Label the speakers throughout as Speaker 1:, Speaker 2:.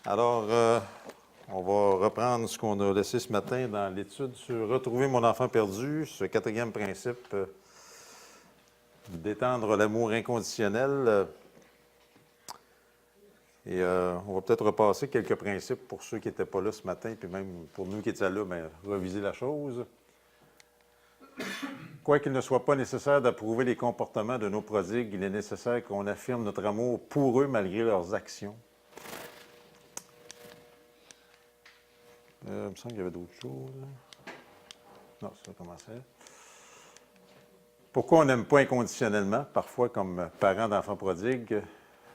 Speaker 1: Alors, on va reprendre ce qu'on a laissé ce matin dans l'étude sur Retrouver mon enfant perdu, ce quatrième principe, d'étendre l'amour inconditionnel. Et on va peut-être repasser quelques principes pour ceux qui n'étaient pas là ce matin, puis même pour nous qui étions là, bien, reviser la chose. Quoiqu'il ne soit pas nécessaire d'approuver les comportements de nos prodigues, il est nécessaire qu'on affirme notre amour pour eux malgré leurs actions. Il me semble qu'il y avait d'autres choses. Non, ça commençait. Pourquoi on n'aime pas inconditionnellement, parfois comme parents d'enfants prodigues?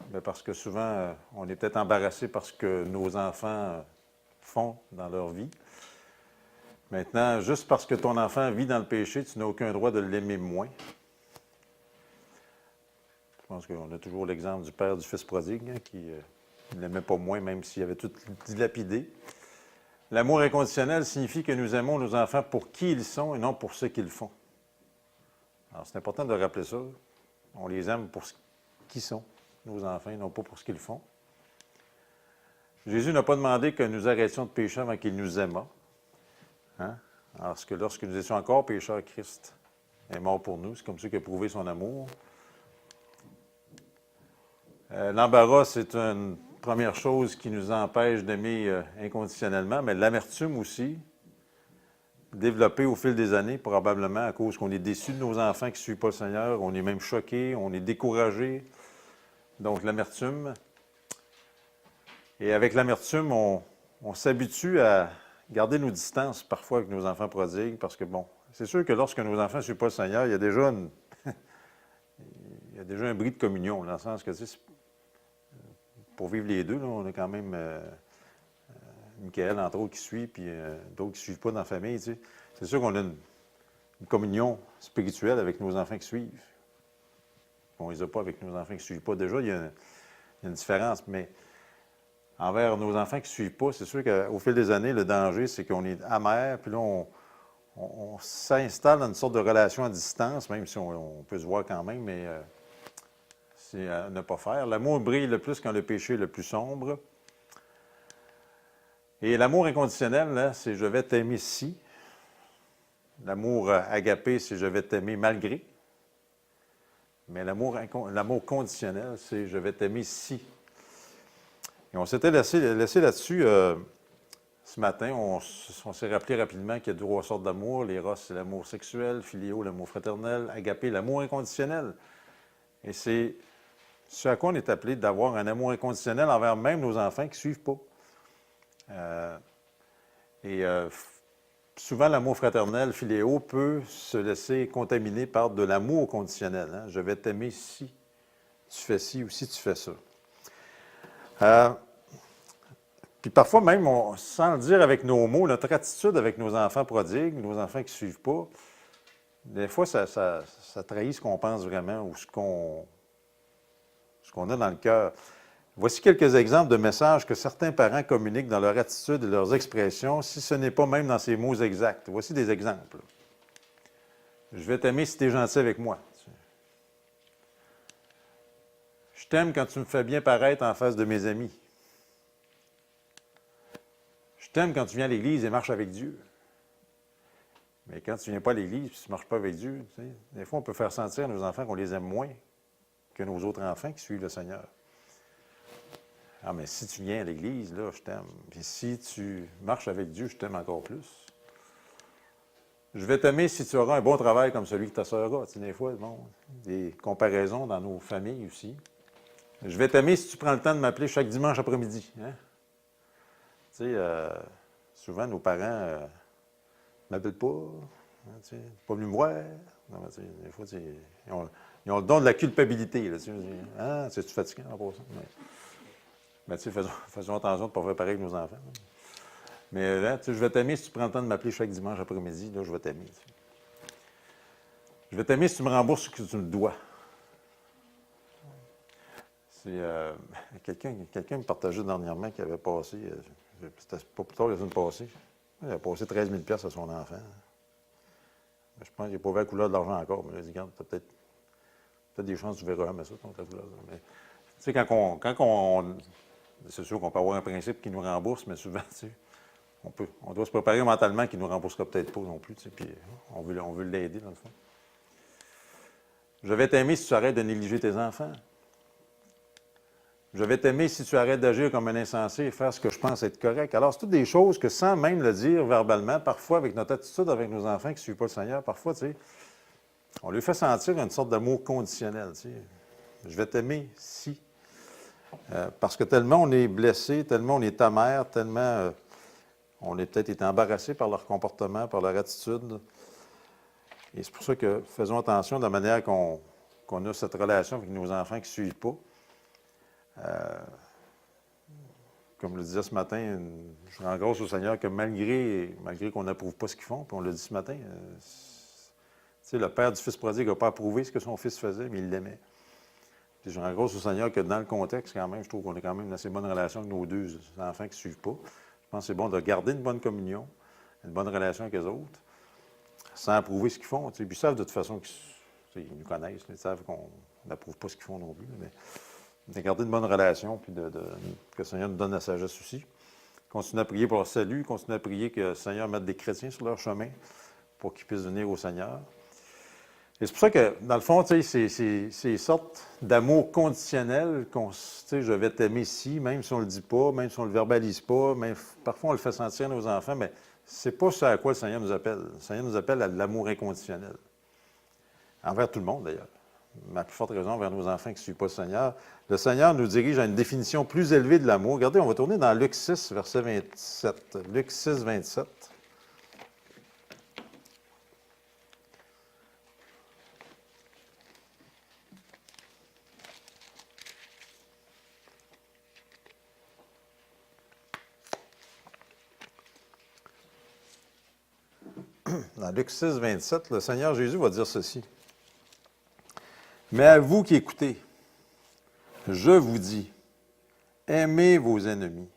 Speaker 1: Bien parce que souvent, on est peut-être embarrassé par ce que nos enfants font dans leur vie. Maintenant, juste parce que ton enfant vit dans le péché, tu n'as aucun droit de l'aimer moins. Je pense qu'on a toujours l'exemple du père du fils prodigue, qui ne l'aimait pas moins, même s'il avait tout dilapidé. L'amour inconditionnel signifie que nous aimons nos enfants pour qui ils sont et non pour ce qu'ils font. Alors, c'est important de rappeler ça. On les aime pour ce qu'ils sont, nos enfants, et non pas pour ce qu'ils font. Jésus n'a pas demandé que nous arrêtions de pécher avant qu'il nous aimât. Hein? Parce que lorsque nous étions encore pécheurs, Christ est mort pour nous. C'est comme ça qu'il a prouvé son amour. L'embarras, c'est une première chose qui nous empêche d'aimer inconditionnellement, mais l'amertume aussi, développée au fil des années, probablement à cause qu'on est déçu de nos enfants qui ne suivent pas le Seigneur, on est même choqué, on est découragé. Donc l'amertume. Et avec l'amertume, on s'habitue à garder nos distances parfois avec nos enfants prodigues, parce que, bon, c'est sûr que lorsque nos enfants ne suivent pas le Seigneur, il y a déjà un bris de communion, dans le sens que, tu sais, pour vivre les deux, là, on a quand même Michael, entre autres, qui suit, puis d'autres qui ne suivent pas dans la famille, tu sais. C'est sûr qu'on a une communion spirituelle avec nos enfants qui suivent. On ne les a pas avec nos enfants qui ne suivent pas. Déjà, il y a une différence, mais envers nos enfants qui ne suivent pas, c'est sûr qu'au fil des années, le danger, c'est qu'on est amer, puis là, on s'installe dans une sorte de relation à distance, même si on peut se voir quand même, mais c'est à ne pas faire. L'amour brille le plus quand le péché est le plus sombre. Et l'amour inconditionnel, là, c'est « je vais t'aimer si ». L'amour agapé, c'est « je vais t'aimer malgré ». Mais l'amour conditionnel, c'est « je vais t'aimer si ». Et on s'était laissé là-dessus ce matin. On s'est rappelé rapidement qu'il y a trois sortes d'amour. L'éros, c'est l'amour sexuel, philéo, l'amour fraternel, agapé, l'amour inconditionnel. Et c'est ce à quoi on est appelé d'avoir un amour inconditionnel envers même nos enfants qui ne suivent pas. Souvent, l'amour fraternel, philéo, peut se laisser contaminer par de l'amour conditionnel. Hein? Je vais t'aimer si tu fais ci ou si tu fais ça. Puis parfois même, sans le dire avec nos mots, notre attitude avec nos enfants prodigues, nos enfants qui ne suivent pas, des fois, ça trahit ce qu'on pense vraiment ou ce qu'on a dans le cœur. Voici quelques exemples de messages que certains parents communiquent dans leur attitude et leurs expressions, si ce n'est pas même dans ces mots exacts. Voici des exemples. Je vais t'aimer si tu es gentil avec moi. Je t'aime quand tu me fais bien paraître en face de mes amis. Je t'aime quand tu viens à l'église et marches avec Dieu. Mais quand tu ne viens pas à l'église et tu ne marches pas avec Dieu, tu sais, des fois, on peut faire sentir à nos enfants qu'on les aime moins que nos autres enfants qui suivent le Seigneur. Ah, mais si tu viens à l'église, là, je t'aime. Puis si tu marches avec Dieu, je t'aime encore plus. Je vais t'aimer si tu auras un bon travail comme celui que ta sœur a. Tu sais, des fois, bon, des comparaisons dans nos familles aussi. Je vais t'aimer si tu prends le temps de m'appeler chaque dimanche après-midi. Hein? Tu sais, souvent, nos parents ne m'appellent pas. Hein, tu sais, pas venu me voir. Non, mais, tu sais, des fois, tu sais, ils ont le don de la culpabilité. Là, tu sais, hein, tu es fatiguant en passant. Mais tu sais, faisons attention de ne pas faire pareil avec nos enfants. Mais là, tu sais, je vais t'aimer si tu prends le temps de m'appeler chaque dimanche après-midi. Là, je vais t'aimer. Tu sais. Je vais t'aimer si tu me rembourses ce que tu me dois. C'est quelqu'un me partageait dernièrement qui avait passé, c'était pas plus tard que la semaine passée, il a passé 13 000 $ à son enfant. Je pense qu'il n'a pas vu la couleur de l'argent encore, mais il a dit, regarde, tu as peut-être des chances que tu verras jamais ça, ton couleur. Mais, tu sais, quand on C'est sûr qu'on peut avoir un principe qui nous rembourse, mais souvent, tu sais, on doit se préparer mentalement qu'il ne nous remboursera peut-être pas non plus, tu sais, puis on veut l'aider, dans le fond. Je vais t'aimer si tu arrêtes de négliger tes enfants. Je vais t'aimer si tu arrêtes d'agir comme un insensé et faire ce que je pense être correct. Alors, c'est toutes des choses que, sans même le dire verbalement, parfois avec notre attitude avec nos enfants qui ne suivent pas le Seigneur, parfois, tu sais, on lui fait sentir une sorte d'amour conditionnel. Tu sais. Je vais t'aimer si. Parce que tellement on est blessé, tellement on est amer, tellement on est peut-être été embarrassé par leur comportement, par leur attitude. Et c'est pour ça que faisons attention de la manière qu'on a cette relation avec nos enfants qui ne suivent pas. Comme je le disais ce matin, je rends grâce au Seigneur que malgré qu'on n'approuve pas ce qu'ils font, puis on l'a dit ce matin, le père du fils prodigue n'a pas approuvé ce que son fils faisait, mais il l'aimait. Puis je rends grâce au Seigneur que dans le contexte, quand même, je trouve qu'on a quand même une assez bonne relation avec nos deux enfants qui ne suivent pas. Je pense que c'est bon de garder une bonne communion, une bonne relation avec les autres, sans approuver ce qu'ils font. Puis ils savent de toute façon qu'ils nous connaissent, ils savent qu'on n'approuve pas ce qu'ils font non plus. Mais de garder une bonne relation, puis que le Seigneur nous donne la sagesse aussi. Continuer à prier pour leur salut, continuer à prier que le Seigneur mette des chrétiens sur leur chemin pour qu'ils puissent venir au Seigneur. Et c'est pour ça que, dans le fond, c'est ces sortes d'amour conditionnel, je vais t'aimer ici, même si on ne le dit pas, même si on ne le verbalise pas, même, parfois on le fait sentir à nos enfants, mais c'est pas ce à quoi le Seigneur nous appelle. Le Seigneur nous appelle à l'amour inconditionnel. Envers tout le monde, d'ailleurs. Mais à plus forte raison envers nos enfants qui ne suivent pas le Seigneur. Le Seigneur nous dirige à une définition plus élevée de l'amour. Regardez, on va tourner dans Luc 6, verset 27. Luc 6, 27. Dans Luc 6, 27, le Seigneur Jésus va dire ceci. Mais à vous qui écoutez, je vous dis, aimez vos ennemis,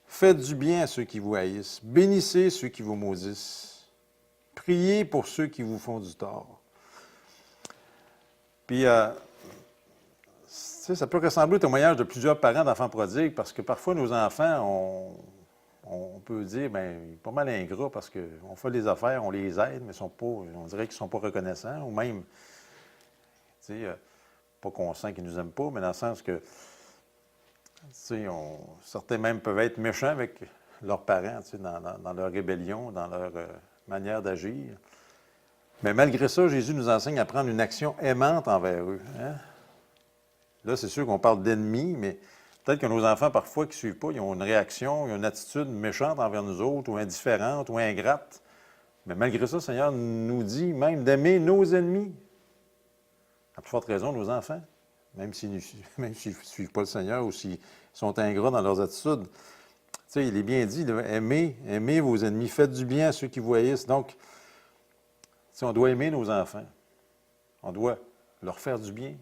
Speaker 1: faites du bien à ceux qui vous haïssent, bénissez ceux qui vous maudissent, priez pour ceux qui vous font du tort. Puis, ça peut ressembler au témoignage de plusieurs parents d'enfants prodigues, parce que parfois nos enfants, on peut dire, bien, il est pas mal ingrat parce qu'on fait des affaires, on les aide, mais on dirait qu'ils ne sont pas reconnaissants, ou même, pas qu'on sent qu'ils ne nous aiment pas, mais dans le sens que, certains même peuvent être méchants avec leurs parents, dans leur rébellion, dans leur manière d'agir. Mais malgré ça, Jésus nous enseigne à prendre une action aimante envers eux. Hein? Là, c'est sûr qu'on parle d'ennemis, mais peut-être que nos enfants, parfois, qui ne suivent pas, ils ont une réaction, ils ont une attitude méchante envers nous autres, ou indifférente, ou ingrate. Mais malgré ça, le Seigneur nous dit même d'aimer nos ennemis. À plus forte raison, nos enfants, même s'ils ne suivent pas le Seigneur ou s'ils sont ingrats dans leurs attitudes. Il est bien dit, aimez vos ennemis, faites du bien à ceux qui vous haïssent. Donc, on doit aimer nos enfants. On doit leur faire du bien.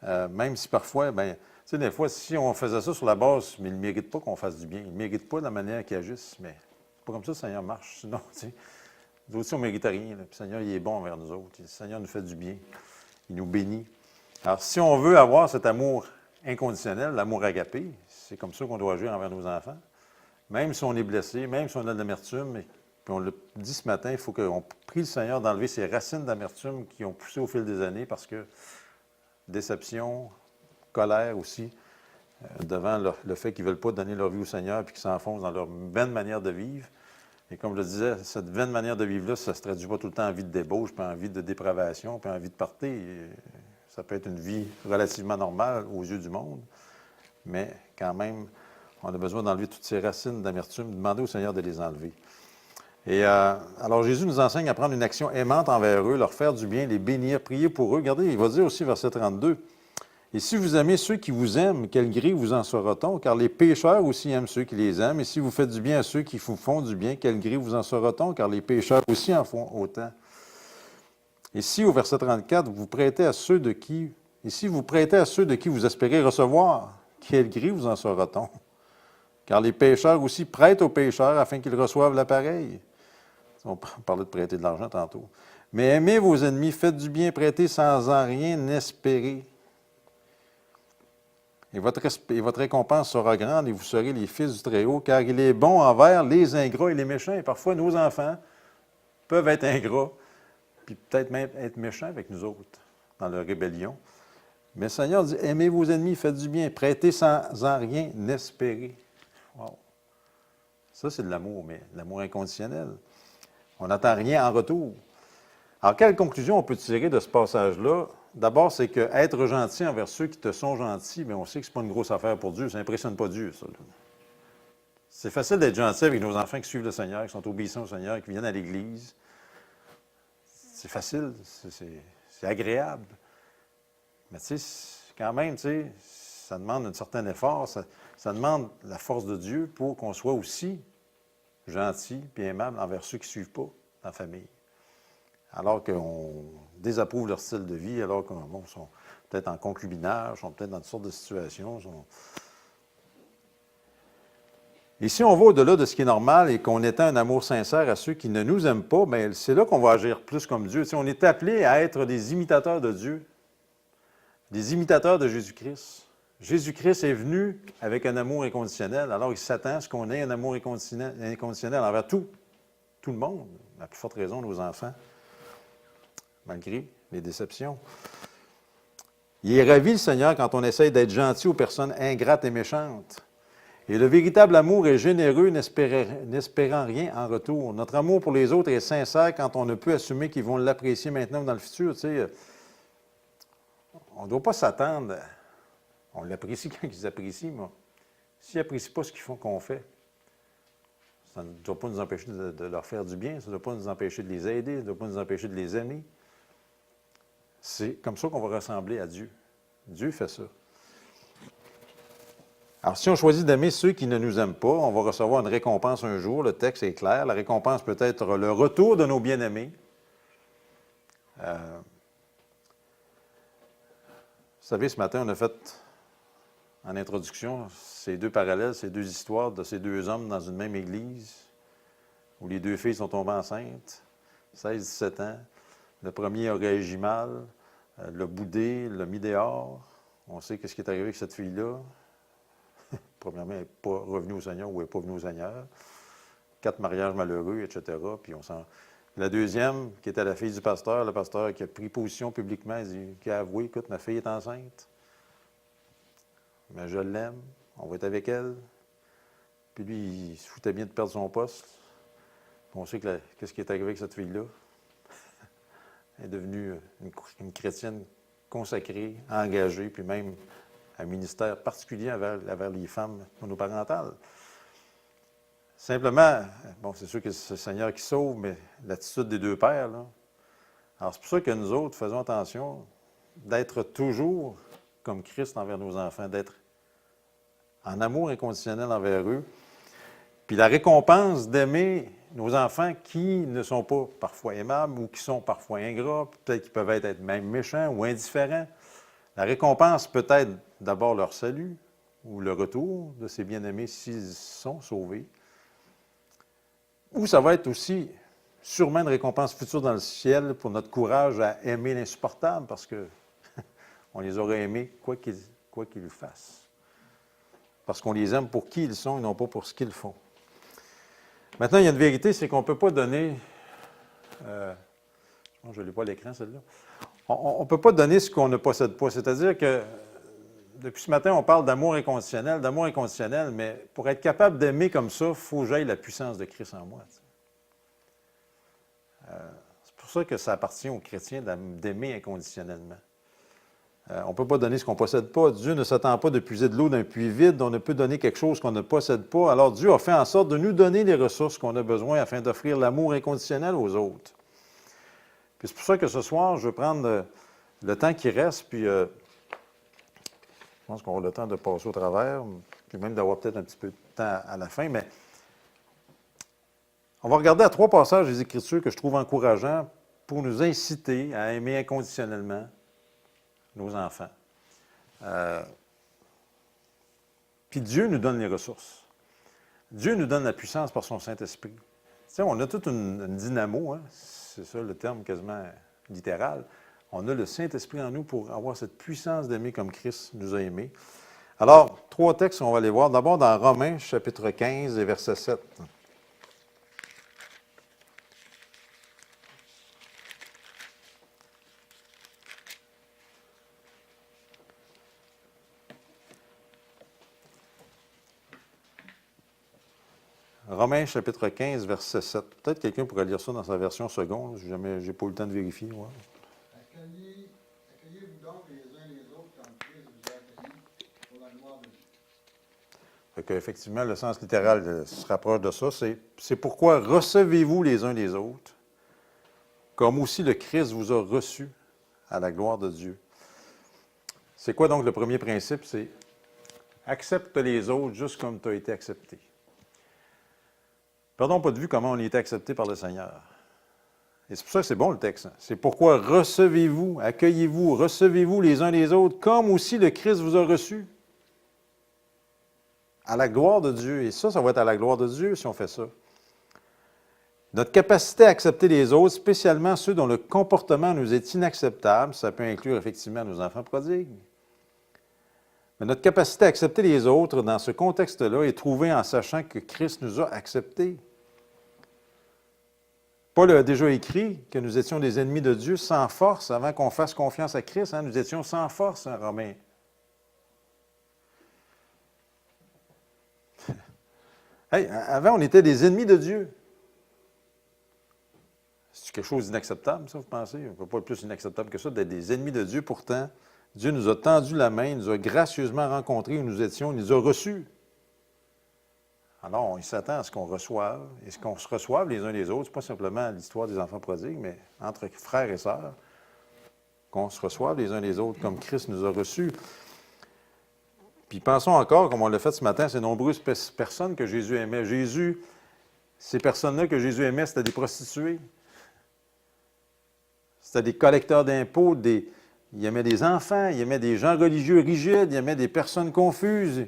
Speaker 1: Même si parfois, des fois, si on faisait ça sur la base, mais ils ne méritent pas qu'on fasse du bien. Ils ne méritent pas de la manière qu'ils agissent, mais c'est pas comme ça que le Seigneur marche. Sinon, nous aussi, on ne mérite rien. Puis le Seigneur, il est bon envers nous autres. Le Seigneur nous fait du bien. Il nous bénit. Alors, si on veut avoir cet amour inconditionnel, l'amour agapé, c'est comme ça qu'on doit agir envers nos enfants. Même si on est blessé, même si on a de l'amertume, puis on l'a dit ce matin, il faut qu'on prie le Seigneur d'enlever ces racines d'amertume qui ont poussé au fil des années parce que déception, colère aussi, devant le fait qu'ils ne veulent pas donner leur vie au Seigneur puis qu'ils s'enfoncent dans leur vaine manière de vivre. Et comme je le disais, cette vaine manière de vivre-là, ça ne se traduit pas tout le temps en vie de débauche, puis en vie de dépravation, puis en vie de party. Ça peut être une vie relativement normale aux yeux du monde, mais quand même, on a besoin d'enlever toutes ces racines d'amertume, de demander au Seigneur de les enlever. Et alors Jésus nous enseigne à prendre une action aimante envers eux, leur faire du bien, les bénir, prier pour eux. Regardez, il va dire aussi, verset 32, « Et si vous aimez ceux qui vous aiment, quel gré vous en sera-t-on? Car les pécheurs aussi aiment ceux qui les aiment. Et si vous faites du bien à ceux qui vous font du bien, quel gré vous en sera-t-on? Car les pécheurs aussi en font autant. Et si, au verset 34, vous prêtez à ceux de qui... Et si vous prêtez à ceux de qui vous espérez recevoir, quel gré vous en sera-t-on? Car les pécheurs aussi prêtent aux pécheurs afin qu'ils reçoivent l'appareil. » On parlait de prêter de l'argent tantôt. « Mais aimez vos ennemis, faites du bien, prêtez sans en rien espérer. et votre récompense sera grande, et vous serez les fils du Très-Haut, car il est bon envers les ingrats et les méchants. Et parfois, nos enfants peuvent être ingrats, puis peut-être même être méchants avec nous autres, dans leur rébellion. Mais le Seigneur dit, aimez vos ennemis, faites du bien, prêtez sans en rien espérer. Wow. Ça, c'est de l'amour, mais l'amour inconditionnel. On n'attend rien en retour. Alors, quelle conclusion on peut tirer de ce passage-là? D'abord, c'est que être gentil envers ceux qui te sont gentils, bien, on sait que ce n'est pas une grosse affaire pour Dieu. Ça n'impressionne pas Dieu, ça. C'est facile d'être gentil avec nos enfants qui suivent le Seigneur, qui sont obéissants au Seigneur, qui viennent à l'Église. C'est facile, c'est agréable. Mais tu sais, quand même, tu sais, ça demande un certain effort, ça demande la force de Dieu pour qu'on soit aussi gentil et aimable envers ceux qui ne suivent pas dans la famille. Alors qu'on désapprouve leur style de vie, alors qu'ils sont peut-être en concubinage, sont peut-être dans toutes sortes de situations. Et si on va au-delà de ce qui est normal et qu'on étend un amour sincère à ceux qui ne nous aiment pas, bien, c'est là qu'on va agir plus comme Dieu. Tu sais, on est appelé à être des imitateurs de Dieu, des imitateurs de Jésus-Christ. Jésus-Christ est venu avec un amour inconditionnel, alors il s'attend à ce qu'on ait un amour inconditionnel envers tout le monde, à plus forte raison nos enfants, malgré les déceptions. Il est ravi, le Seigneur, quand on essaye d'être gentil aux personnes ingrates et méchantes. Et le véritable amour est généreux, n'espérant rien en retour. Notre amour pour les autres est sincère quand on ne peut assumer qu'ils vont l'apprécier maintenant ou dans le futur. Tu sais, on ne doit pas s'attendre. On l'apprécie quand ils apprécient, mais s'ils n'apprécient pas ce qu'ils font qu'on fait, ça ne doit pas nous empêcher de leur faire du bien, ça ne doit pas nous empêcher de les aider, ça ne doit pas nous empêcher de les aimer. C'est comme ça qu'on va ressembler à Dieu. Dieu fait ça. Alors, si on choisit d'aimer ceux qui ne nous aiment pas, on va recevoir une récompense un jour. Le texte est clair. La récompense peut être le retour de nos bien-aimés. Vous savez, ce matin, on a fait, en introduction, ces deux parallèles, ces deux histoires de ces deux hommes dans une même église, où les deux filles sont tombées enceintes, 16-17 ans. Le premier a réagi mal, l'a boudé, l'a mis dehors. On sait ce qui est arrivé avec cette fille-là. Premièrement, elle n'est pas revenue au Seigneur ou elle n'est pas venue au Seigneur. 4 mariages malheureux, etc. Puis la deuxième, qui était la fille du pasteur, le pasteur qui a pris position publiquement, qui a avoué, écoute, ma fille est enceinte, mais je l'aime, on va être avec elle. Puis lui, il se foutait bien de perdre son poste. Puis on sait qu'est-ce qui est arrivé avec cette fille-là. Elle est devenue une chrétienne consacrée, engagée, puis même un ministère particulier envers les femmes monoparentales. Simplement, bon, c'est sûr que c'est le Seigneur qui sauve, mais l'attitude des deux pères, là. Alors, c'est pour ça que nous autres, faisons attention d'être toujours comme Christ envers nos enfants, d'être en amour inconditionnel envers eux. Puis la récompense d'aimer nos enfants qui ne sont pas parfois aimables ou qui sont parfois ingrats, peut-être qu'ils peuvent être même méchants ou indifférents. La récompense peut être d'abord leur salut ou le retour de ces bien-aimés s'ils sont sauvés. Ou ça va être aussi sûrement une récompense future dans le ciel pour notre courage à aimer l'insupportable parce qu'on les aurait aimés quoi qu'ils fassent. Parce qu'on les aime pour qui ils sont et non pas pour ce qu'ils font. Maintenant, il y a une vérité, c'est qu'on ne peut pas donner... je ne l'ai pas à l'écran, celle-là. On ne peut pas donner ce qu'on ne possède pas. C'est-à-dire que depuis ce matin, on parle d'amour inconditionnel, mais pour être capable d'aimer comme ça, il faut que j'aille la puissance de Christ en moi. C'est pour ça que ça appartient aux chrétiens d'aimer inconditionnellement. On ne peut pas donner ce qu'on ne possède pas. Dieu ne s'attend pas de puiser de l'eau d'un puits vide. On ne peut donner quelque chose qu'on ne possède pas. Alors Dieu a fait en sorte de nous donner les ressources qu'on a besoin afin d'offrir l'amour inconditionnel aux autres. Puis c'est pour ça que ce soir, je veux prendre le temps qui reste, puis je pense qu'on aura le temps de passer au travers, puis même d'avoir peut-être un petit peu de temps à la fin, mais on va regarder à 3 passages des Écritures que je trouve encourageants pour nous inciter à aimer inconditionnellement nos enfants. Puis Dieu nous donne les ressources. Dieu nous donne la puissance par son Saint-Esprit. Tu sais, on a toute une dynamo, hein? C'est ça le terme quasiment littéral. On a le Saint-Esprit en nous pour avoir cette puissance d'aimer comme Christ nous a aimés. Alors, 3 textes, on va les voir. D'abord dans Romains, chapitre 15 et verset 7. Romains, chapitre 15, verset 7. Peut-être quelqu'un pourrait lire ça dans sa version seconde. Je n'ai pas eu le temps de vérifier. Ouais.
Speaker 2: Accueillez-vous donc les uns les autres comme Christ vous a accueillis pour la gloire de Dieu.
Speaker 1: Fait qu'effectivement, le sens littéral se rapproche de ça. C'est pourquoi recevez-vous les uns les autres, comme aussi le Christ vous a reçu à la gloire de Dieu. C'est quoi donc le premier principe? C'est accepte les autres juste comme tu as été accepté. Perdons pas de vue comment on a été accepté par le Seigneur. Et c'est pour ça que c'est bon le texte. C'est pourquoi recevez-vous, accueillez-vous, recevez-vous les uns les autres, comme aussi le Christ vous a reçu. À la gloire de Dieu. Et ça va être à la gloire de Dieu si on fait ça. Notre capacité à accepter les autres, spécialement ceux dont le comportement nous est inacceptable, ça peut inclure effectivement nos enfants prodigues. Mais notre capacité à accepter les autres dans ce contexte-là est trouvée en sachant que Christ nous a acceptés. Paul a déjà écrit que nous étions des ennemis de Dieu sans force avant qu'on fasse confiance à Christ. Nous étions sans force, Romains. Hey, avant, on était des ennemis de Dieu. C'est quelque chose d'inacceptable, ça, vous pensez? On ne peut pas être plus inacceptable que ça, d'être des ennemis de Dieu. Pourtant, Dieu nous a tendu la main, il nous a gracieusement rencontrés où nous étions, il nous a reçus. Alors, il s'attend à ce qu'on reçoive, et ce qu'on se reçoive les uns les autres, ce n'est pas simplement l'histoire des enfants prodigues, mais entre frères et sœurs, qu'on se reçoive les uns les autres comme Christ nous a reçus. Puis pensons encore, comme on l'a fait ce matin, ces nombreuses personnes que Jésus aimait. Ces personnes-là que Jésus aimait, c'était des prostituées. C'était des collecteurs d'impôts, il aimait des enfants, il aimait des gens religieux rigides, il aimait des personnes confuses,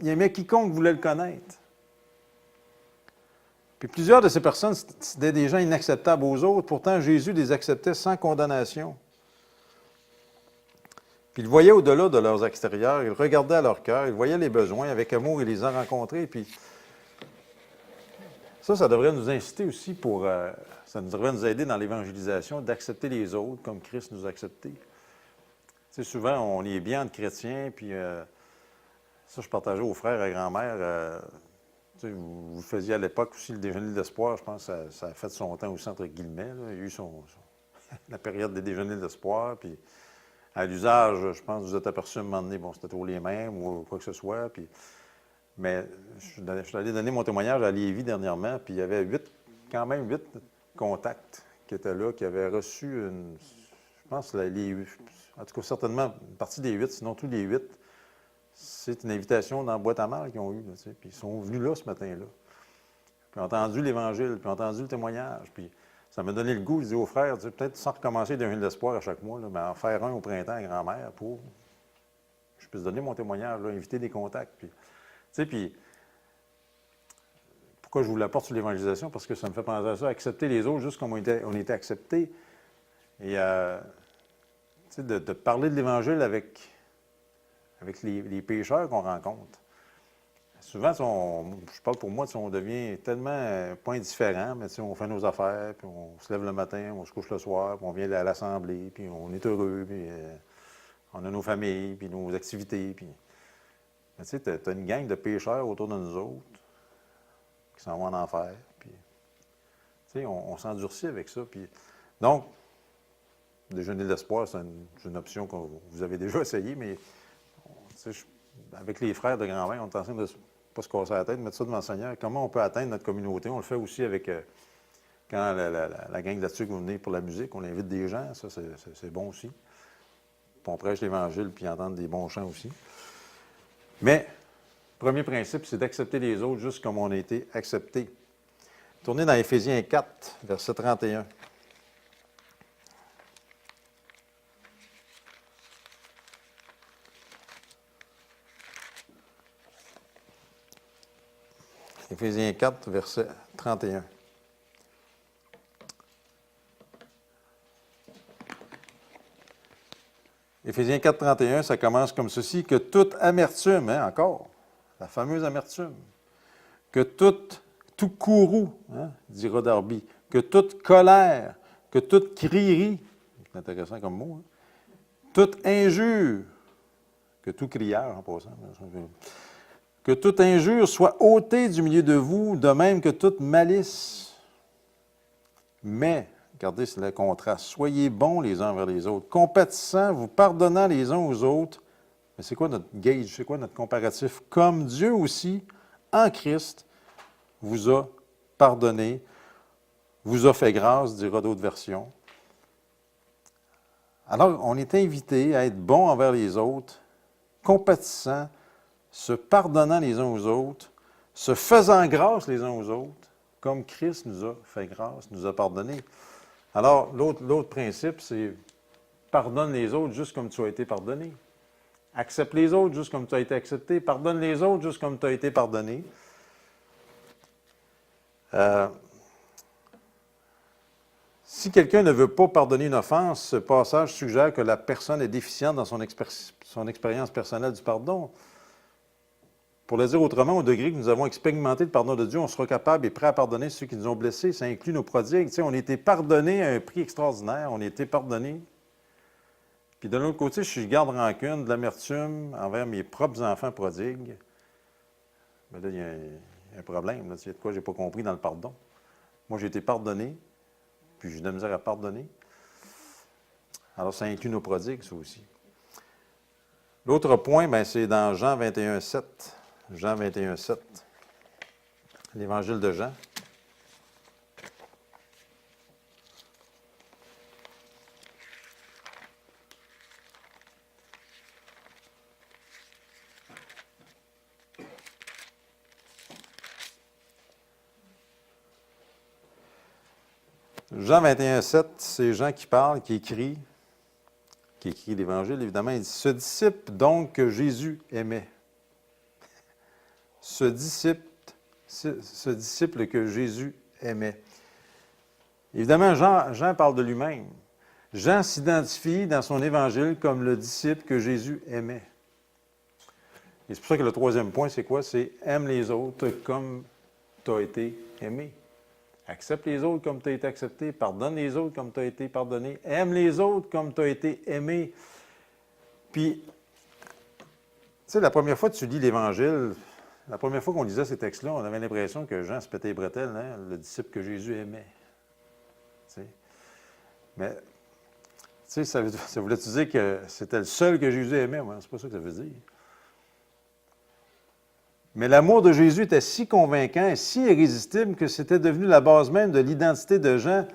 Speaker 1: il aimait quiconque voulait le connaître. Puis plusieurs de ces personnes, c'était des gens inacceptables aux autres, pourtant Jésus les acceptait sans condamnation. Puis il voyait au-delà de leurs extérieurs, il regardait à leur cœur, il voyait les besoins, avec amour, il les a rencontrés. Puis ça devrait nous inciter aussi ça devrait nous aider dans l'évangélisation d'accepter les autres comme Christ nous a acceptés. Tu sais, souvent, on est bien entre chrétiens, puis ça, je partageais aux frères et grand-mères. Tu sais, vous faisiez à l'époque aussi le déjeuner de l'espoir, je pense que ça a fait son temps aussi entre guillemets. Là. Il y a eu la période des déjeuners de l'espoir, puis à l'usage, je pense que vous êtes aperçu à un moment donné, bon, c'était toujours les mêmes ou quoi que ce soit. Mais je suis allé donner mon témoignage à Lévis dernièrement, puis il y avait quand même 8 contacts qui étaient là, qui avaient reçu je pense, en tout cas, certainement une partie des 8, sinon tous les 8, c'est une invitation dans la boîte à mal qu'ils ont eue. Puis ils sont venus là ce matin-là. Puis ont entendu l'Évangile, puis ont entendu le témoignage. Puis ça m'a donné le goût, je dis aux frères, peut-être sans recommencer d'un de l'espoir à chaque mois, là, mais en faire un au printemps à grand-mère pour que je puisse donner mon témoignage, là, inviter des contacts. Puis pourquoi je vous l'apporte sur l'évangélisation? Parce que ça me fait penser à ça, accepter les autres juste comme on était acceptés. Et de parler de l'Évangile avec les pécheurs qu'on rencontre. Souvent, je parle pour moi, on devient tellement, pas indifférent, mais on fait nos affaires, puis on se lève le matin, on se couche le soir, puis on vient à l'assemblée, puis on est heureux, puis on a nos familles, puis nos activités. Puis... Mais tu sais, tu as une gang de pécheurs autour de nous autres qui s'en vont en enfer. Puis, tu sais, on s'endurcit avec ça. Puis, donc, déjeuner de l'espoir, c'est une option que vous avez déjà essayé, mais avec les frères de grand-mère, on est en train de ne pas se casser la tête, mettre ça devant le Seigneur. Comment on peut atteindre notre communauté? On le fait aussi avec quand la gang là-dessus va venir pour la musique, on invite des gens, ça c'est bon aussi. Puis on prêche l'Évangile, puis entendre des bons chants aussi. Mais, premier principe, c'est d'accepter les autres juste comme on a été acceptés. Tournez dans Éphésiens 4, verset 31. Éphésiens 4, verset 31. Éphésiens 4, 31, ça commence comme ceci, que toute amertume, hein, encore, la fameuse amertume, que tout courroux, hein, dira Darby, que toute colère, que toute crierie, c'est intéressant comme mot, hein, toute injure, que tout crieur en passant, que toute injure soit ôtée du milieu de vous, de même que toute malice. Mais, regardez, c'est le contraste, soyez bons les uns envers les autres, compatissants, vous pardonnant les uns aux autres. Mais c'est quoi notre gauge, c'est quoi notre comparatif? Comme Dieu aussi, en Christ, vous a pardonné, vous a fait grâce, dira d'autres versions. Alors, on est invité à être bons envers les autres, compatissants, se pardonnant les uns aux autres, se faisant grâce les uns aux autres, comme Christ nous a fait grâce, nous a pardonné. Alors, l'autre principe, c'est pardonne les autres juste comme tu as été pardonné. Accepte les autres juste comme tu as été accepté. Pardonne les autres juste comme tu as été pardonné. Si quelqu'un ne veut pas pardonner une offense, ce passage suggère que la personne est déficiente dans son expérience personnelle du pardon. Pour le dire autrement, au degré que nous avons expérimenté le pardon de Dieu, on sera capable et prêt à pardonner ceux qui nous ont blessés. Ça inclut nos prodigues. Tu sais, on a été pardonnés à un prix extraordinaire. On a été pardonnés. Puis de l'autre côté, si je garde rancune, de l'amertume envers mes propres enfants prodigues, bien là, il y a un problème. Là. Il y a de quoi je n'ai pas compris dans le pardon. Moi, j'ai été pardonné, puis j'ai de la misère à pardonner. Alors, ça inclut nos prodigues, ça aussi. L'autre point, bien, c'est dans Jean 21, 7. Jean 21, 7. L'Évangile de Jean. Jean 21, 7, c'est Jean qui parle, qui écrit l'Évangile, évidemment. Il dit, ce disciple donc que Jésus aimait. Ce disciple que Jésus aimait. Évidemment, Jean parle de lui-même. Jean s'identifie dans son Évangile comme le disciple que Jésus aimait. Et c'est pour ça que le troisième point, c'est quoi? C'est aime les autres comme tu as été aimé. Accepte les autres comme tu as été accepté. Pardonne les autres comme tu as été pardonné. Aime les autres comme tu as été aimé. Puis, tu sais, la première fois que tu lis l'Évangile, la première fois qu'on lisait ces textes-là, on avait l'impression que Jean se pétait les bretelles, hein, le disciple que Jésus aimait. Tu sais. Mais, tu sais, ça voulait-tu dire que c'était le seul que Jésus aimait? Ouais, c'est pas ça que ça veut dire. Mais l'amour de Jésus était si convaincant et si irrésistible que c'était devenu la base même de l'identité de Jean.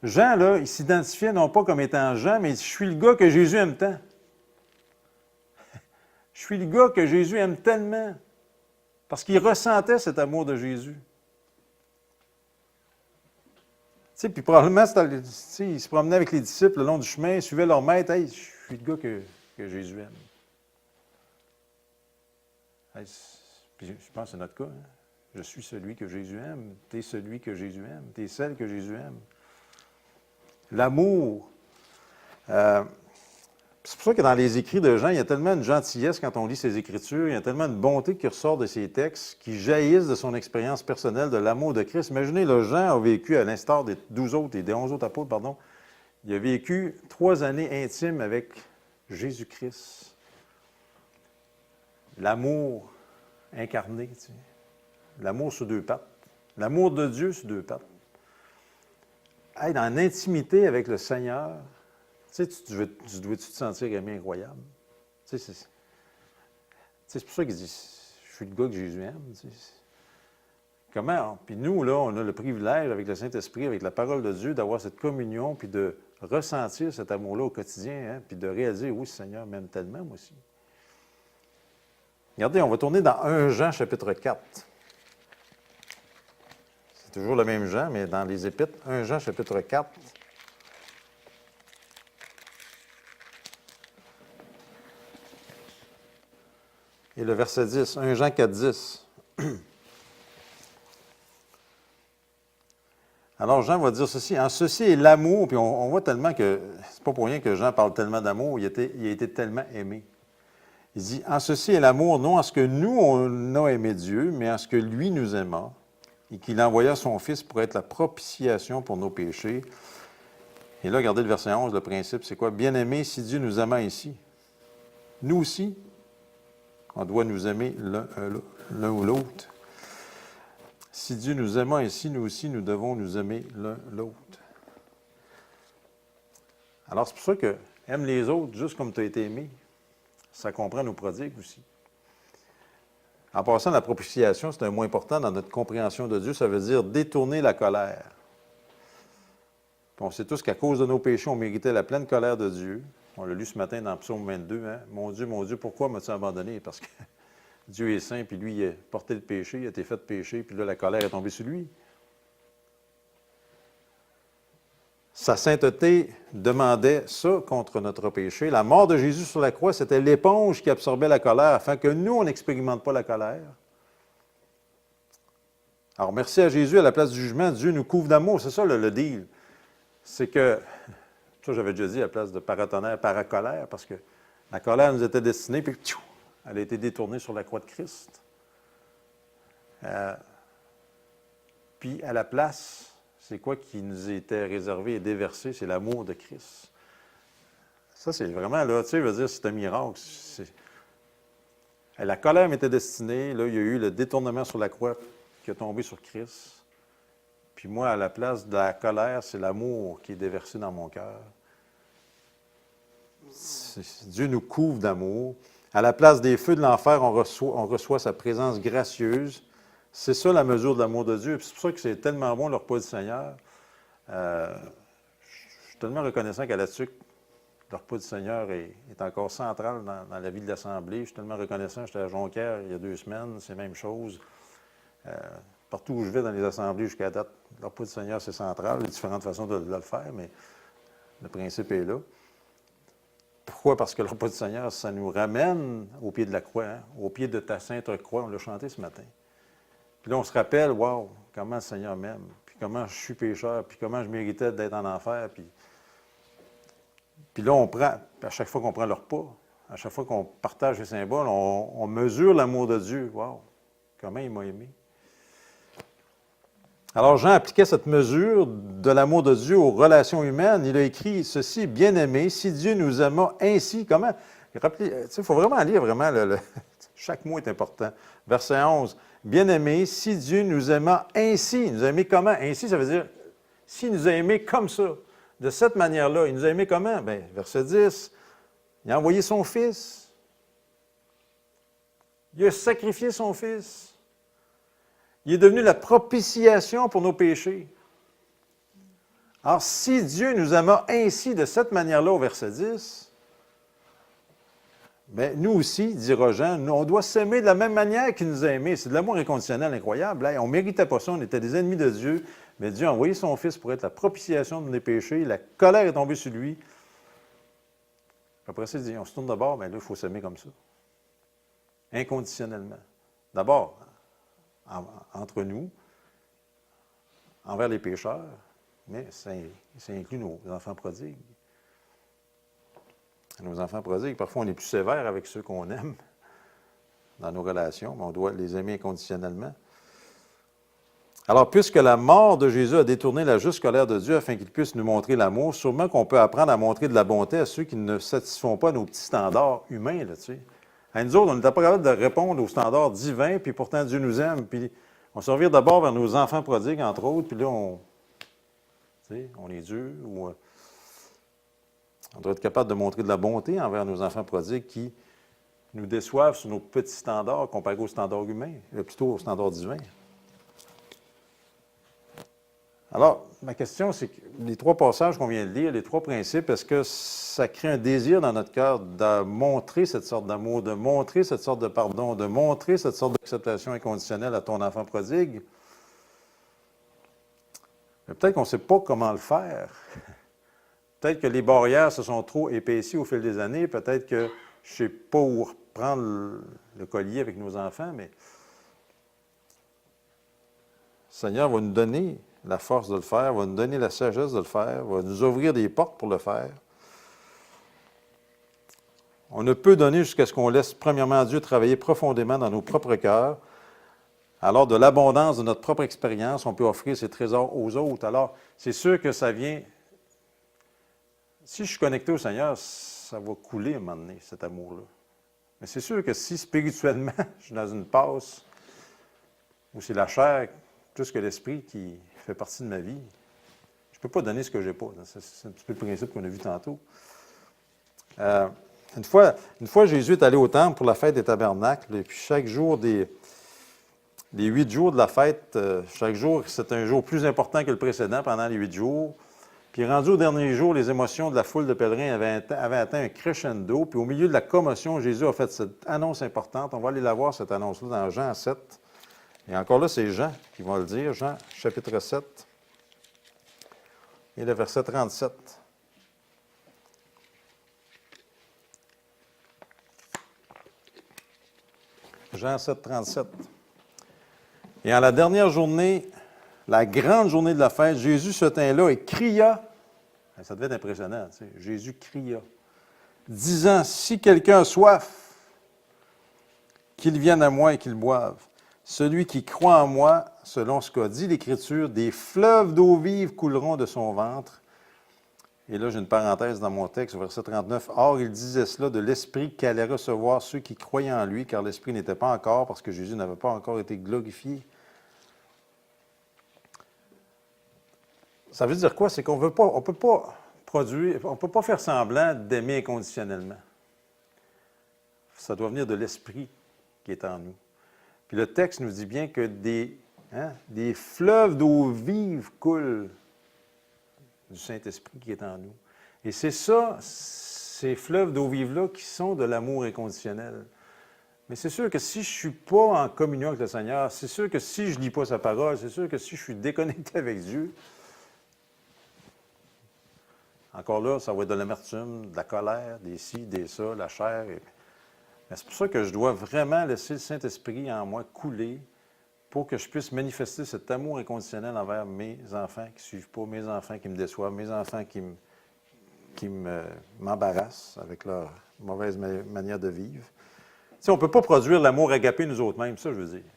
Speaker 1: Jean, là, il s'identifiait non pas comme étant Jean, mais il dit, je suis le gars que Jésus aime tant. Je suis le gars que Jésus aime tellement. Parce qu'il ressentait cet amour de Jésus. Tu sais, puis probablement, il se promenait avec les disciples le long du chemin, il suivait leur maître. Hey, je suis le gars que Jésus aime. Hey, puis je pense que c'est notre cas. Hein? Je suis celui que Jésus aime. Tu es celui que Jésus aime. Tu es celle que Jésus aime. L'amour. C'est pour ça que dans les écrits de Jean, il y a tellement de gentillesse quand on lit ses Écritures, il y a tellement de bonté qui ressort de ses textes, qui jaillissent de son expérience personnelle de l'amour de Christ. Imaginez, là, Jean a vécu, à l'instar des 12 autres et des 11 autres apôtres, pardon, il a vécu 3 années intimes avec Jésus-Christ. L'amour incarné, tu sais. L'amour sur 2 pattes. L'amour de Dieu sur 2 pattes. Être dans l'intimité avec le Seigneur, tu sais, tu dois te sentir aimé incroyable. Tu sais, c'est pour ça qu'il dit, je suis le gars que Jésus aime. Tu sais. Comment? Puis nous, là, on a le privilège, avec le Saint-Esprit, avec la parole de Dieu, d'avoir cette communion, puis de ressentir cet amour-là au quotidien, hein, puis de réaliser, oui, le Seigneur m'aime tellement, moi aussi. Regardez, on va tourner dans 1 Jean, chapitre 4. C'est toujours le même Jean, mais dans les Épîtres, 1 Jean, chapitre 4. Et le verset 10, 1 Jean 4, 10. Alors Jean va dire ceci, en ceci est l'amour, puis on voit tellement que, c'est pas pour rien que Jean parle tellement d'amour, il a été tellement aimé. Il dit, en ceci est l'amour, non en ce que nous, on a aimé Dieu, mais en ce que lui nous aima, et qu'il envoya son Fils pour être la propitiation pour nos péchés. Et là, regardez le verset 11, le principe, c'est quoi? Bien-aimés, si Dieu nous aima ici, nous aussi, on doit nous aimer l'un ou l'autre. Si Dieu nous aima ici, nous aussi, nous devons nous aimer l'un l'autre. Alors, c'est pour ça que aime les autres juste comme tu as été aimé. Ça comprend nos prodigues aussi. En passant, la propitiation, c'est un mot important dans notre compréhension de Dieu. Ça veut dire détourner la colère. Puis on sait tous qu'à cause de nos péchés, on méritait la pleine colère de Dieu. On l'a lu ce matin dans Psaume 22. Hein? Mon Dieu, pourquoi m'as-tu abandonné? Parce que Dieu est saint, puis lui, il a porté le péché, il a été fait péché, puis là, la colère est tombée sur lui. Sa sainteté demandait ça contre notre péché. La mort de Jésus sur la croix, c'était l'éponge qui absorbait la colère afin que nous, on n'expérimente pas la colère. Alors, merci à Jésus, à la place du jugement, Dieu nous couvre d'amour. C'est ça le deal. C'est que, ça j'avais déjà dit à la place de paratonnerre, paracolère, parce que la colère nous était destinée, puis elle a été détournée sur la croix de Christ. Puis à la place, c'est quoi qui nous était réservé et déversé? C'est l'amour de Christ. Ça, c'est vraiment, là, tu sais, je veux dire, c'est un miracle. La colère m'était destinée, là, il y a eu le détournement sur la croix qui est tombé sur Christ. Puis moi, à la place de la colère, c'est l'amour qui est déversé dans mon cœur. Dieu nous couvre d'amour. À la place des feux de l'enfer, on reçoit sa présence gracieuse. C'est ça la mesure de l'amour de Dieu. C'est pour ça que c'est tellement bon le repas du Seigneur. Je suis tellement reconnaissant qu'à la TUC, le repas du Seigneur est encore central dans la vie de l'Assemblée. Je suis tellement reconnaissant. J'étais à Jonquière il y a 2 semaines, c'est la même chose. Partout où je vais dans les assemblées jusqu'à date, le repas du Seigneur, c'est central. Il y a différentes façons de le faire, mais le principe est là. Pourquoi? Parce que le repas du Seigneur, ça nous ramène au pied de la croix, hein? Au pied de ta sainte croix. On l'a chanté ce matin. Puis là, on se rappelle, wow, comment le Seigneur m'aime, puis comment je suis pécheur, puis comment je méritais d'être en enfer. Puis là, on prend, à chaque fois qu'on prend le repas, à chaque fois qu'on partage les symboles, on mesure l'amour de Dieu. Wow, comment il m'a aimé. Alors, Jean appliquait cette mesure de l'amour de Dieu aux relations humaines. Il a écrit ceci, bien-aimé, si Dieu nous aima ainsi, comment? Rappelez, il faut vraiment lire, vraiment, chaque mot est important. Verset 11, bien-aimé, si Dieu nous aima ainsi, il nous a aimés comment? Ainsi, ça veut dire, s'il nous a aimés comme ça, de cette manière-là, il nous a aimés comment? Bien, verset 10, il a envoyé son Fils. Il a sacrifié son Fils. Il est devenu la propitiation pour nos péchés. Alors, si Dieu nous aima ainsi, de cette manière-là, au verset 10, bien, nous aussi, dira Jean, on doit s'aimer de la même manière qu'il nous a aimés. C'est de l'amour inconditionnel incroyable. Hein? On ne méritait pas ça, on était des ennemis de Dieu, mais Dieu a envoyé son Fils pour être la propitiation de nos péchés. La colère est tombée sur lui. Après ça, il dit, on se tourne de bord, bien là, il faut s'aimer comme ça. Inconditionnellement. D'abord, entre nous, envers les pécheurs, mais ça inclut nos enfants prodigues. Nos enfants prodigues, parfois on est plus sévère avec ceux qu'on aime dans nos relations, mais on doit les aimer inconditionnellement. Alors, puisque la mort de Jésus a détourné la juste colère de Dieu afin qu'il puisse nous montrer l'amour, sûrement qu'on peut apprendre à montrer de la bonté à ceux qui ne satisfont pas nos petits standards humains, là, tu sais. À nous autres, on n'était pas capable de répondre aux standards divins, puis pourtant Dieu nous aime. Puis on se revire d'abord vers nos enfants prodigues, entre autres, puis là, on est dur. On doit être capable de montrer de la bonté envers nos enfants prodigues qui nous déçoivent sur nos petits standards comparés aux standards humains, plutôt aux standards divins. Alors, ma question, c'est que les 3 passages qu'on vient de lire, les 3 principes, est-ce que ça crée un désir dans notre cœur de montrer cette sorte d'amour, de montrer cette sorte de pardon, de montrer cette sorte d'acceptation inconditionnelle à ton enfant prodigue? Mais peut-être qu'on ne sait pas comment le faire. Peut-être que les barrières se sont trop épaissies au fil des années. Peut-être que je ne sais pas où reprendre le collier avec nos enfants, mais le Seigneur va nous donner la force de le faire, va nous donner la sagesse de le faire, va nous ouvrir des portes pour le faire. On ne peut donner jusqu'à ce qu'on laisse premièrement Dieu travailler profondément dans nos propres cœurs. Alors, de l'abondance de notre propre expérience, on peut offrir ces trésors aux autres. Alors, c'est sûr que ça vient... Si je suis connecté au Seigneur, ça va couler à un moment donné, cet amour-là. Mais c'est sûr que si spirituellement, je suis dans une passe où c'est la chair plus que l'esprit qui fait partie de ma vie, je ne peux pas donner ce que je n'ai pas. C'est un petit peu le principe qu'on a vu tantôt. Une fois, Jésus est allé au temple pour la fête des tabernacles, et puis chaque jour des 8 jours de la fête, chaque jour, c'est un jour plus important que le précédent pendant les 8 jours. Puis rendu au dernier jour, les émotions de la foule de pèlerins avaient atteint un crescendo. Puis au milieu de la commotion, Jésus a fait cette annonce importante. On va aller la voir, cette annonce-là, dans Jean 7. Et encore là, c'est Jean qui va le dire. Jean, chapitre 7, et le verset 37. Jean 7, 37. Et en la dernière journée, la grande journée de la fête, Jésus se tint là et cria. Ça devait être impressionnant, tu sais. Jésus cria, disant, si quelqu'un a soif, qu'il vienne à moi et qu'il boive. Celui qui croit en moi, selon ce qu'a dit l'Écriture, des fleuves d'eau vive couleront de son ventre. Et là, j'ai une parenthèse dans mon texte, verset 39. Or, il disait cela de l'Esprit qu'allait recevoir ceux qui croyaient en lui, car l'Esprit n'était pas encore, parce que Jésus n'avait pas encore été glorifié. Ça veut dire quoi? C'est qu'on ne peut pas produire, on ne peut pas faire semblant d'aimer inconditionnellement. Ça doit venir de l'Esprit qui est en nous. Puis le texte nous dit bien que des fleuves d'eau vive coulent du Saint-Esprit qui est en nous. Et c'est ça, ces fleuves d'eau vive-là, qui sont de l'amour inconditionnel. Mais c'est sûr que si je ne suis pas en communion avec le Seigneur, c'est sûr que si je ne lis pas sa parole, c'est sûr que si je suis déconnecté avec Dieu, encore là, ça va être de l'amertume, de la colère, des ci, des ça, la chair. Mais c'est pour ça que je dois vraiment laisser le Saint-Esprit en moi couler pour que je puisse manifester cet amour inconditionnel envers mes enfants qui ne suivent pas, mes enfants qui me déçoivent, mes enfants qui m'embarrassent avec leur mauvaise manière de vivre. Tu sais, on ne peut pas produire l'amour agapé nous autres mêmes, ça je veux dire.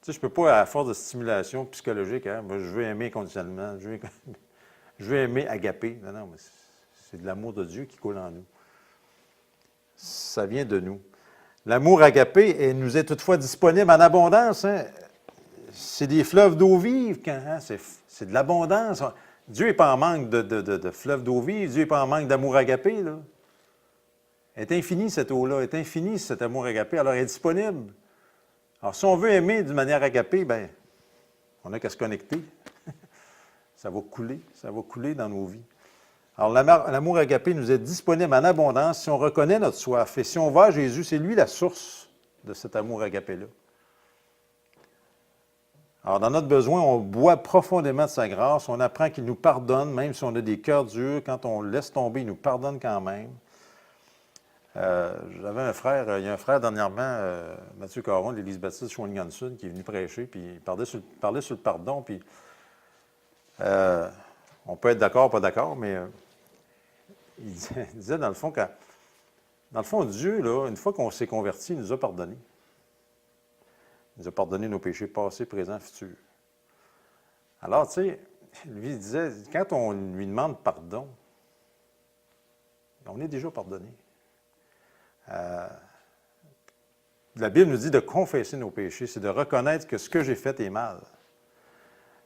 Speaker 1: Tu sais, je ne peux pas, à force de stimulation psychologique, moi, je veux aimer inconditionnellement, je veux aimer agapé. Non, mais c'est de l'amour de Dieu qui coule en nous. Ça vient de nous. L'amour agapé nous est toutefois disponible en abondance. Hein? C'est des fleuves d'eau vive. C'est de l'abondance. Dieu n'est pas en manque de fleuves d'eau vive. Dieu n'est pas en manque d'amour agapé. Là. Elle est infinie, cette eau-là. Elle est infinie, cet amour agapé. Alors, elle est disponible. Alors, si on veut aimer d'une manière agapée, bien, on n'a qu'à se connecter. Ça va couler dans nos vies. Alors, l'amour agapé nous est disponible en abondance si on reconnaît notre soif. Et si on va à Jésus, c'est lui la source de cet amour agapé-là. Alors, dans notre besoin, on boit profondément de sa grâce. On apprend qu'il nous pardonne, même si on a des cœurs durs. Quand on laisse tomber, il nous pardonne quand même. J'avais un frère, il y a un frère dernièrement, Mathieu Caron, de l'Église baptiste Shawinigan-Sud, qui est venu prêcher, puis il parlait sur le pardon, puis on peut être d'accord, pas d'accord, mais il disait dans le fond, Dieu, là, une fois qu'on s'est converti, il nous a pardonné. Il nous a pardonné nos péchés passés, présents, futurs. Alors, tu sais, lui, il disait, quand on lui demande pardon, on est déjà pardonné. La Bible nous dit de confesser nos péchés, c'est de reconnaître que ce que j'ai fait est mal.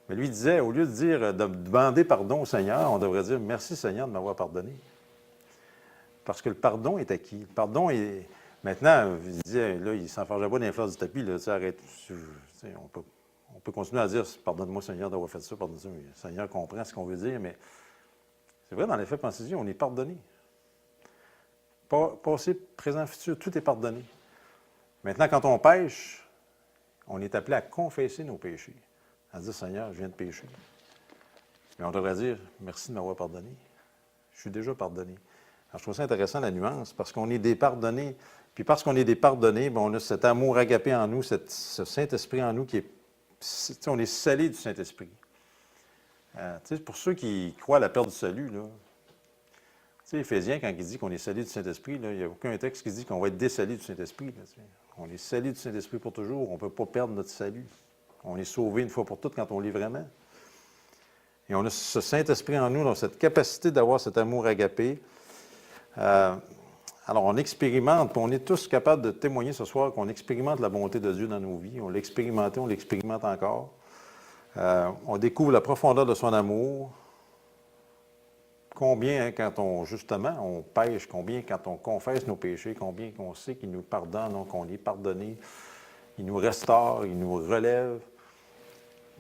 Speaker 1: Mais lui disait, au lieu de dire, de demander pardon au Seigneur, on devrait dire, merci Seigneur de m'avoir pardonné. Parce que le pardon est acquis. Le pardon est... Maintenant, il disait, là, il ne s'enfargeait pas d'influence du tapis, là, arrête. On peut continuer à dire, pardonne-moi Seigneur d'avoir fait ça, pardonne-moi. Le Seigneur comprend ce qu'on veut dire, mais c'est vrai, dans les faits, pensez-y, on est pardonné. Passé, présent, futur, tout est pardonné. Maintenant, quand on pêche, on est appelé à confesser nos péchés. À dire, Seigneur, je viens de pécher. Mais on devrait dire, merci de m'avoir pardonné. Je suis déjà pardonné. Alors, je trouve ça intéressant, la nuance, parce qu'on est des pardonnés. Puis parce qu'on est des pardonnés, bien, on a cet amour agapé en nous, ce Saint-Esprit en nous qui est On est scellé du Saint-Esprit. Pour ceux qui croient à la perte du salut, là, Éphésiens, quand il dit qu'on est scellé du Saint-Esprit, là, il n'y a aucun texte qui dit qu'on va être descellé du Saint-Esprit. Là, on est scellé du Saint-Esprit pour toujours. On ne peut pas perdre notre salut. On est sauvé une fois pour toutes quand on l'est vraiment. Et on a ce Saint-Esprit en nous, donc cette capacité d'avoir cet amour agapé. Alors, on expérimente, puis on est tous capables de témoigner ce soir qu'on expérimente la bonté de Dieu dans nos vies. On l'a expérimenté, on l'expérimente encore. On découvre la profondeur de son amour. Combien, quand on pêche, combien, quand on confesse nos péchés, combien qu'on sait qu'il nous pardonne, donc qu'on est pardonné, il nous restaure, il nous relève.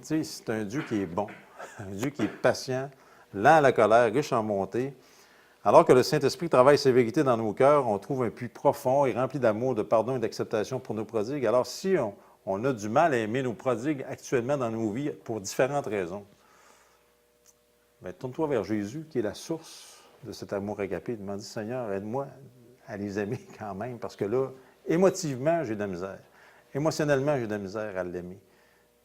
Speaker 1: C'est un Dieu qui est bon, un Dieu qui est patient, lent à la colère, riche en bonté. Alors que le Saint-Esprit travaille ses vérités dans nos cœurs, on trouve un puits profond et rempli d'amour, de pardon et d'acceptation pour nos prodigues. Alors si on a du mal à aimer nos prodigues actuellement dans nos vies pour différentes raisons, bien, tourne-toi vers Jésus, qui est la source de cet amour agapé. Demande, Seigneur, aide-moi à les aimer quand même, parce que là, émotivement, j'ai de la misère. Émotionnellement, j'ai de la misère à l'aimer.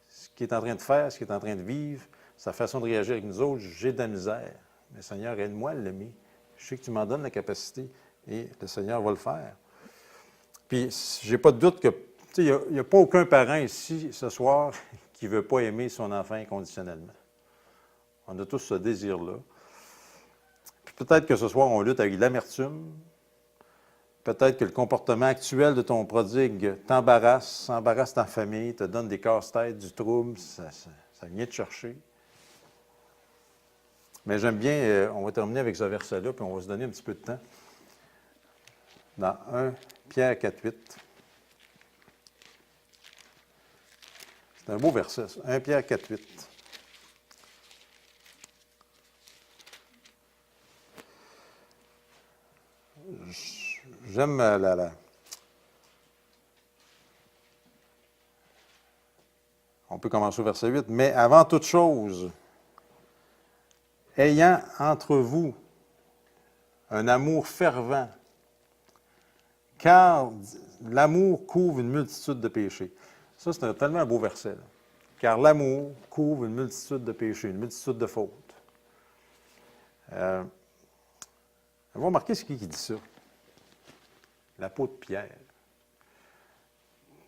Speaker 1: Ce qu'il est en train de faire, ce qu'il est en train de vivre, sa façon de réagir avec nous autres, j'ai de la misère. Mais Seigneur, aide-moi à l'aimer. Je sais que tu m'en donnes la capacité et le Seigneur va le faire. Puis, j'ai pas de doute que, il n'y a pas aucun parent ici, ce soir, qui ne veut pas aimer son enfant inconditionnellement. On a tous ce désir-là. Puis peut-être que ce soir, on lutte avec l'amertume. Peut-être que le comportement actuel de ton prodigue s'embarrasse ta famille, te donne des casse-têtes, du trouble, ça vient te chercher. Mais j'aime bien, on va terminer avec ce verset-là, puis on va se donner un petit peu de temps. Dans 1 Pierre 4,8. C'est un beau verset, ça. 1 Pierre 4,8. J'aime On peut commencer au verset 8. Mais avant toute chose, ayant entre vous un amour fervent, car l'amour couvre une multitude de péchés. Ça, c'est tellement un beau verset. Là. Car l'amour couvre une multitude de péchés, une multitude de fautes. Vous remarquez ce qui dit ça? L'apôtre Pierre.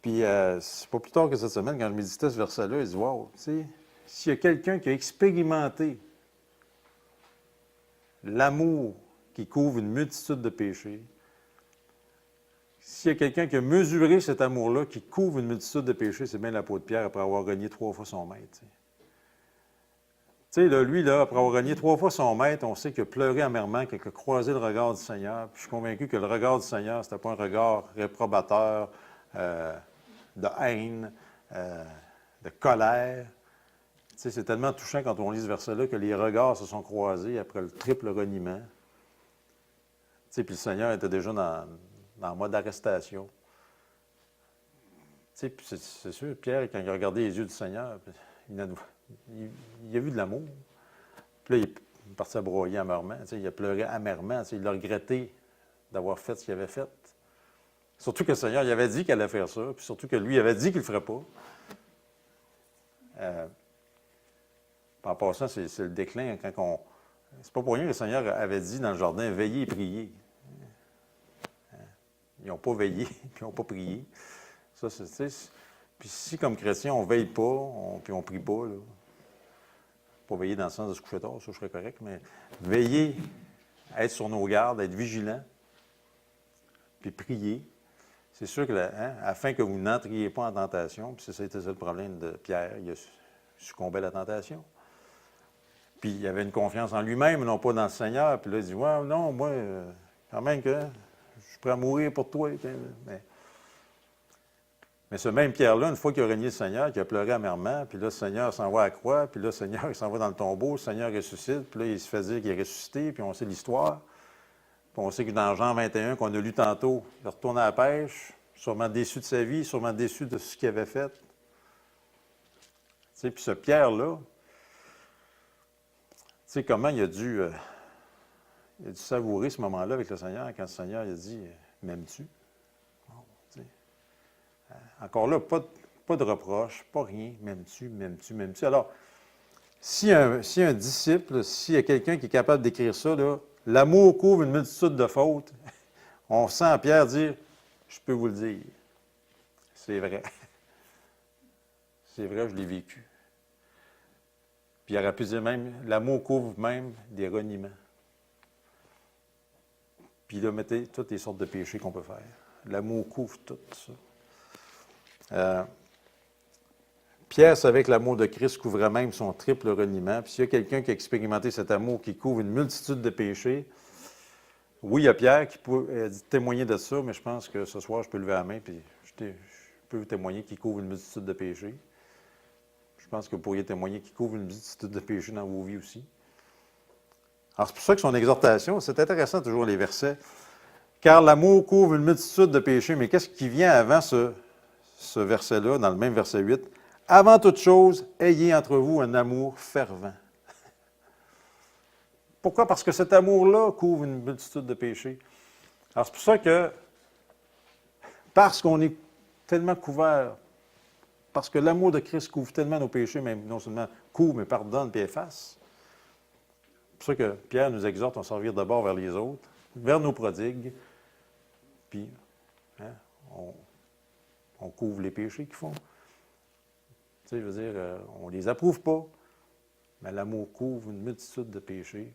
Speaker 1: Puis, c'est pas plus tard que cette semaine, quand je méditais ce verset-là, il dit, wow, tu sais, s'il y a quelqu'un qui a expérimenté l'amour qui couvre une multitude de péchés, s'il y a quelqu'un qui a mesuré cet amour-là qui couvre une multitude de péchés, c'est bien l'apôtre Pierre après avoir renié 3 fois son maître. Tu sais, lui, là, après avoir renié 3 fois son maître, on sait qu'il a pleuré amèrement, qu'il a croisé le regard du Seigneur. Puis je suis convaincu que le regard du Seigneur, c'était pas un regard réprobateur, de haine, de colère. Tu sais, c'est tellement touchant quand on lit ce verset-là que les regards se sont croisés après le triple reniement. Tu sais, puis le Seigneur était déjà dans le mode arrestation. Tu sais, puis c'est sûr, Pierre, quand il a regardé les yeux du Seigneur, il a vu de l'amour. Puis là, il est parti à broyer amèrement. Tu sais, il a pleuré amèrement. Tu sais, il a regretté d'avoir fait ce qu'il avait fait. Surtout que le Seigneur, il avait dit qu'il allait faire ça, puis surtout que lui, il avait dit qu'il ne le ferait pas. En passant, c'est le déclin quand on... C'est pas pour rien que le Seigneur avait dit dans le jardin, « Veillez et priez ». Ils n'ont pas veillé, puis ils n'ont pas prié. Ça, puis si, comme chrétien, on ne veille pas, puis on ne prie pas, là, pas veiller dans le sens de se coucher tard, ça, je serais correct, mais veiller, être sur nos gardes, être vigilant, puis prier. C'est sûr que, afin que vous n'entriez pas en tentation, puis c'était ça le problème de Pierre, il a succombé à la tentation. Puis il avait une confiance en lui-même, non pas dans le Seigneur. Puis là, il dit, ouais, non, moi, quand même que je suis prêt à mourir pour toi. Mais ce même Pierre-là, une fois qu'il a régné le Seigneur, qu'il a pleuré amèrement, puis là, le Seigneur s'en va à la croix, puis là, le Seigneur, il s'en va dans le tombeau, le Seigneur ressuscite, puis là, il se fait dire qu'il est ressuscité, puis on sait l'histoire. Puis on sait que dans Jean 21, qu'on a lu tantôt, il retourne à la pêche, sûrement déçu de sa vie, sûrement déçu de ce qu'il avait fait. Tu sais, puis ce Pierre-là, tu sais comment il a dû savourer ce moment-là avec le Seigneur, quand le Seigneur il a dit « M'aimes-tu? » Encore là, pas pas de reproche, pas rien, m'aimes-tu, m'aimes-tu, m'aimes-tu. Alors, si un disciple, s'il y a quelqu'un qui est capable d'écrire ça, là, l'amour couvre une multitude de fautes, on sent Pierre dire, je peux vous le dire, c'est vrai. C'est vrai, je l'ai vécu. Puis il aurait pu dire même, l'amour couvre même des reniements. Puis là, mettez toutes les sortes de péchés qu'on peut faire. L'amour couvre tout ça. Pierre savait que l'amour de Christ couvrait même son triple reniement. Puis s'il y a quelqu'un qui a expérimenté cet amour qui couvre une multitude de péchés, oui, il y a Pierre qui peut témoigner de ça, mais je pense que ce soir, je peux lever la main puis je peux vous témoigner qu'il couvre une multitude de péchés. Je pense que vous pourriez témoigner qu'il couvre une multitude de péchés dans vos vies aussi. Alors, c'est pour ça que son exhortation, c'est intéressant toujours les versets. Car l'amour couvre une multitude de péchés, mais qu'est-ce qui vient avant ce verset-là, dans le même verset 8? Avant toute chose, ayez entre vous un amour fervent. Pourquoi? Parce que cet amour-là couvre une multitude de péchés. Alors, c'est pour ça que, parce qu'on est tellement couvert, parce que l'amour de Christ couvre tellement nos péchés, même non seulement couvre, mais pardonne et efface. C'est pour ça que Pierre nous exhorte à servir d'abord vers les autres, vers nos prodigues, puis on couvre les péchés qu'ils font. Tu sais, je veux dire, on ne les approuve pas, mais l'amour couvre une multitude de péchés,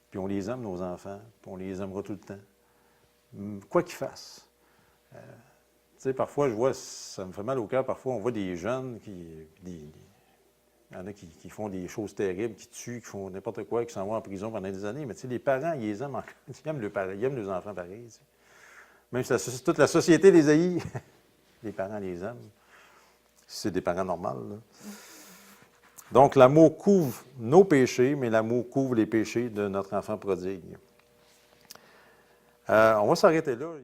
Speaker 1: puis on les aime, nos enfants, puis on les aimera tout le temps. Quoi qu'ils fassent. Tu sais, parfois, je vois, ça me fait mal au cœur, parfois, on voit des jeunes il y en a qui font des choses terribles, qui tuent, qui font n'importe quoi, qui s'en vont en prison pendant des années. Mais tu sais, les parents, ils les aiment encore. Ils aiment leurs enfants pareil. Tu sais. Même si toute la société les haït, les parents les aiment. Si c'est des parents normaux. Là. Donc, l'amour couvre nos péchés, mais l'amour couvre les péchés de notre enfant prodigue. On va s'arrêter là.